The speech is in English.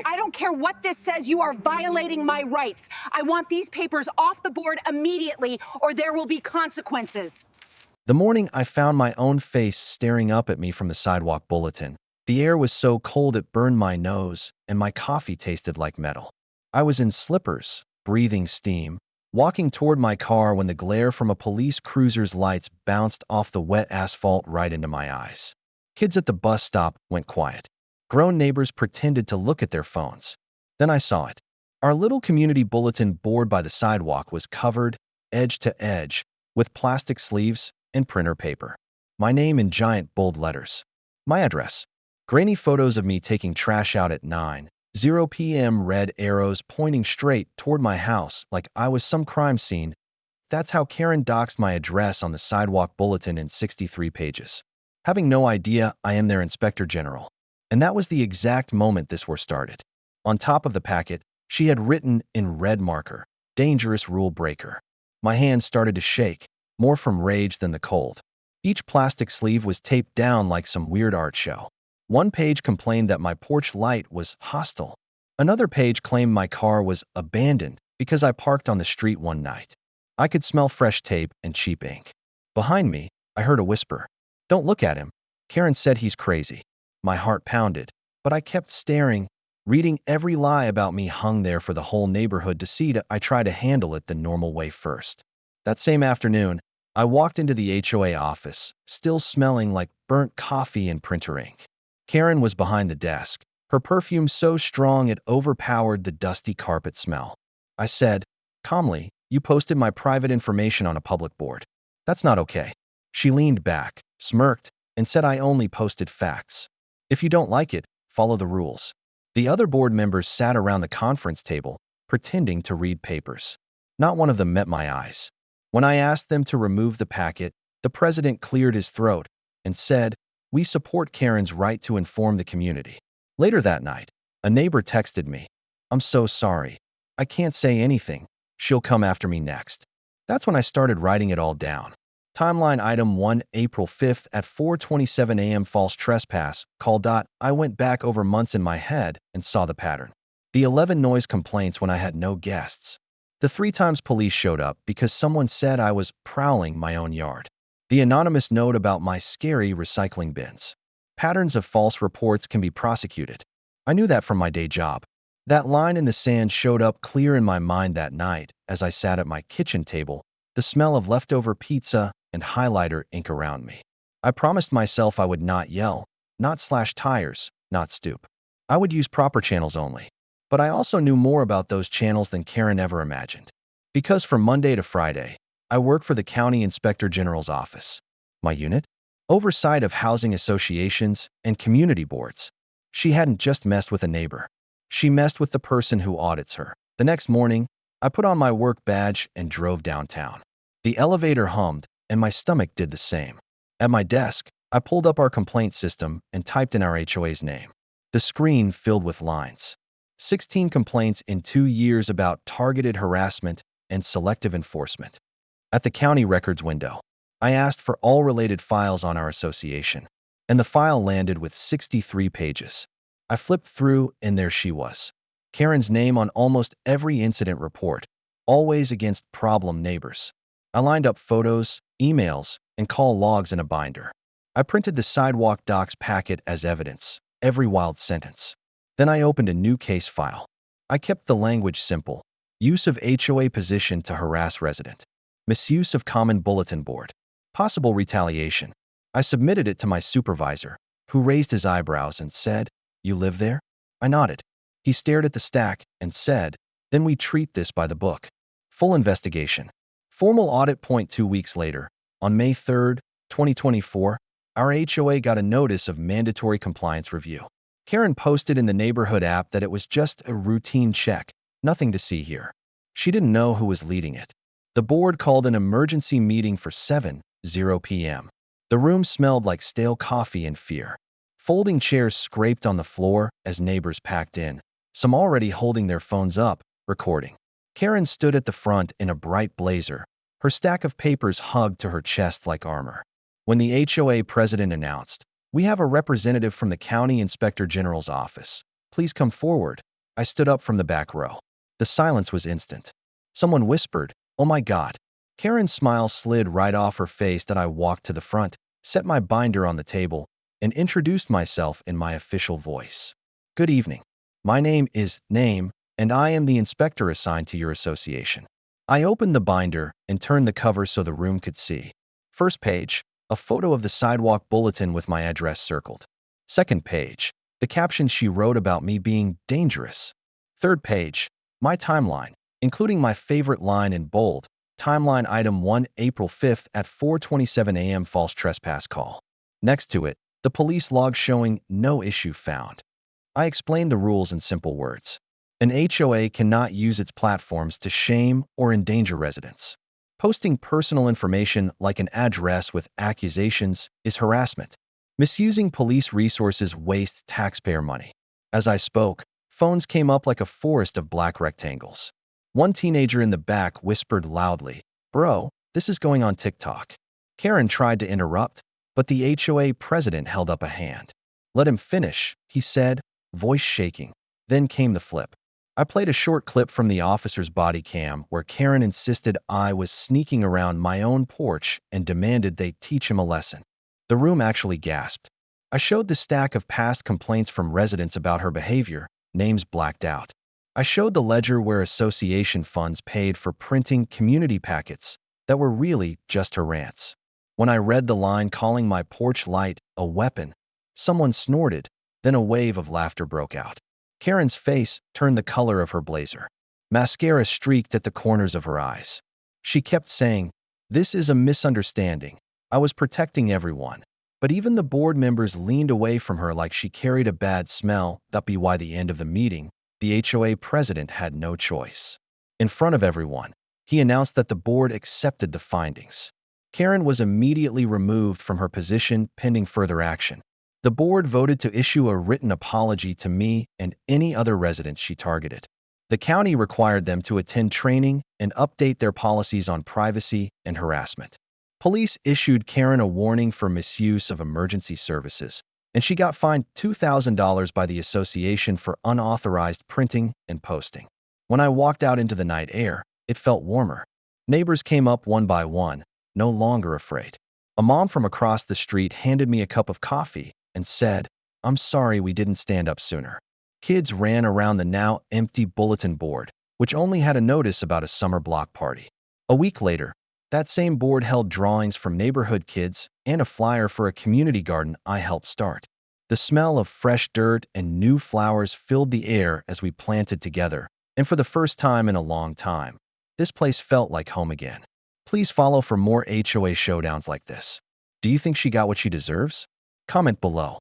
I don't care what this says, you are violating my rights. I want these papers off the board immediately, or there will be consequences. The morning I found my own face staring up at me from the Sidewalk Bulletin. The air was so cold it burned my nose, and my coffee tasted like metal. I was in slippers, breathing steam, walking toward my car when the glare from a police cruiser's lights bounced off the wet asphalt right into my eyes. Kids at the bus stop went quiet. Grown neighbors pretended to look at their phones. Then I saw it. Our little community bulletin board by the sidewalk was covered, edge to edge, with plastic sleeves and printer paper. My name in giant bold letters. My address. Grainy photos of me taking trash out at 9:00 p.m. Red arrows pointing straight toward my house like I was some crime scene. That's how Karen doxed my address on the Sidewalk Bulletin in 63 pages. Having no idea I am their Inspector General. And that was the exact moment this war started. On top of the packet, she had written in red marker, "Dangerous rule breaker." My hands started to shake, more from rage than the cold. Each plastic sleeve was taped down like some weird art show. One page complained that my porch light was hostile. Another page claimed my car was abandoned because I parked on the street one night. I could smell fresh tape and cheap ink. Behind me, I heard a whisper. "Don't look at him. Karen said he's crazy." My heart pounded, but I kept staring, reading every lie about me hung there for the whole neighborhood to see. I tried to handle it the normal way first. That same afternoon, I walked into the HOA office, still smelling like burnt coffee and printer ink. Karen was behind the desk, her perfume so strong it overpowered the dusty carpet smell. I said, calmly, "You posted my private information on a public board. That's not okay." She leaned back, smirked, and said I only posted facts. "If you don't like it, follow the rules." The other board members sat around the conference table, pretending to read papers. Not one of them met my eyes. When I asked them to remove the packet, the president cleared his throat and said, "We support Karen's right to inform the community." Later that night, a neighbor texted me, "I'm so sorry. I can't say anything. She'll come after me next." That's when I started writing it all down. Timeline item 1, April 5th at 4:27 a.m. False trespass, call. I went back over months in my head and saw the pattern. The 11 noise complaints when I had no guests. The 3 times police showed up because someone said I was prowling my own yard. The anonymous note about my scary recycling bins. Patterns of false reports can be prosecuted. I knew that from my day job. That line in the sand showed up clear in my mind that night as I sat at my kitchen table, the smell of leftover pizza and highlighter ink around me. I promised myself I would not yell, not slash tires, not stoop. I would use proper channels only. But I also knew more about those channels than Karen ever imagined. Because from Monday to Friday, I worked for the County Inspector General's office. My unit? Oversight of housing associations and community boards. She hadn't just messed with a neighbor. She messed with the person who audits her. The next morning, I put on my work badge and drove downtown. The elevator hummed, and my stomach did the same. At my desk, I pulled up our complaint system and typed in our HOA's name. The screen filled with lines. 16 complaints in 2 years about targeted harassment and selective enforcement. At the county records window, I asked for all related files on our association, and the file landed with 63 pages. I flipped through, and there she was. Karen's name on almost every incident report, always against problem neighbors. I lined up photos, emails, and call logs in a binder. I printed the sidewalk docs packet as evidence, every wild sentence. Then I opened a new case file. I kept the language simple. Use of HOA position to harass resident. Misuse of common bulletin board. Possible retaliation. I submitted it to my supervisor, who raised his eyebrows and said, "You live there?" I nodded. He stared at the stack and said, "Then we treat this by the book." Full investigation. Formal audit. 2 weeks later, on May 3rd, 2024, our HOA got a notice of mandatory compliance review. Karen posted in the neighborhood app that it was just a routine check, nothing to see here. She didn't know who was leading it. The board called an emergency meeting for 7:00 p.m. The room smelled like stale coffee and fear. Folding chairs scraped on the floor as neighbors packed in, some already holding their phones up, recording. Karen stood at the front in a bright blazer, her stack of papers hugged to her chest like armor. When the HOA president announced, "We have a representative from the County Inspector General's office. Please come forward," I stood up from the back row. The silence was instant. Someone whispered, "Oh my God." Karen's smile slid right off her face as I walked to the front, set my binder on the table, and introduced myself in my official voice. "Good evening. My name is Name, and I am the inspector assigned to your association." I opened the binder and turned the cover so the room could see. First page, a photo of the Sidewalk Bulletin with my address circled. Second page, the caption she wrote about me being dangerous. Third page, my timeline, including my favorite line in bold, timeline item 1 April 5th at 4:27 a.m. false trespass call. Next to it, the police log showing no issue found. I explained the rules in simple words. An HOA cannot use its platforms to shame or endanger residents. Posting personal information like an address with accusations is harassment. Misusing police resources wastes taxpayer money. As I spoke, phones came up like a forest of black rectangles. One teenager in the back whispered loudly, "Bro, this is going on TikTok." Karen tried to interrupt, but the HOA president held up a hand. "Let him finish," he said, voice shaking. Then came the flip. I played a short clip from the officer's body cam where Karen insisted I was sneaking around my own porch and demanded they teach him a lesson. The room actually gasped. I showed the stack of past complaints from residents about her behavior, names blacked out. I showed the ledger where association funds paid for printing community packets that were really just her rants. When I read the line calling my porch light a weapon, someone snorted, then a wave of laughter broke out. Karen's face turned the color of her blazer. Mascara streaked at the corners of her eyes. She kept saying, "This is a misunderstanding. I was protecting everyone." But even the board members leaned away from her like she carried a bad smell. That be why the end of the meeting, the HOA president had no choice. In front of everyone, he announced that the board accepted the findings. Karen was immediately removed from her position pending further action. The board voted to issue a written apology to me and any other residents she targeted. The county required them to attend training and update their policies on privacy and harassment. Police issued Karen a warning for misuse of emergency services, and she got fined $2,000 by the association for unauthorized printing and posting. When I walked out into the night air, it felt warmer. Neighbors came up one by one, no longer afraid. A mom from across the street handed me a cup of coffee and said, "I'm sorry we didn't stand up sooner." Kids ran around the now empty bulletin board, which only had a notice about a summer block party. A week later, that same board held drawings from neighborhood kids and a flyer for a community garden I helped start. The smell of fresh dirt and new flowers filled the air as we planted together, and for the first time in a long time, this place felt like home again. Please follow for more HOA showdowns like this. Do you think she got what she deserves? Comment below.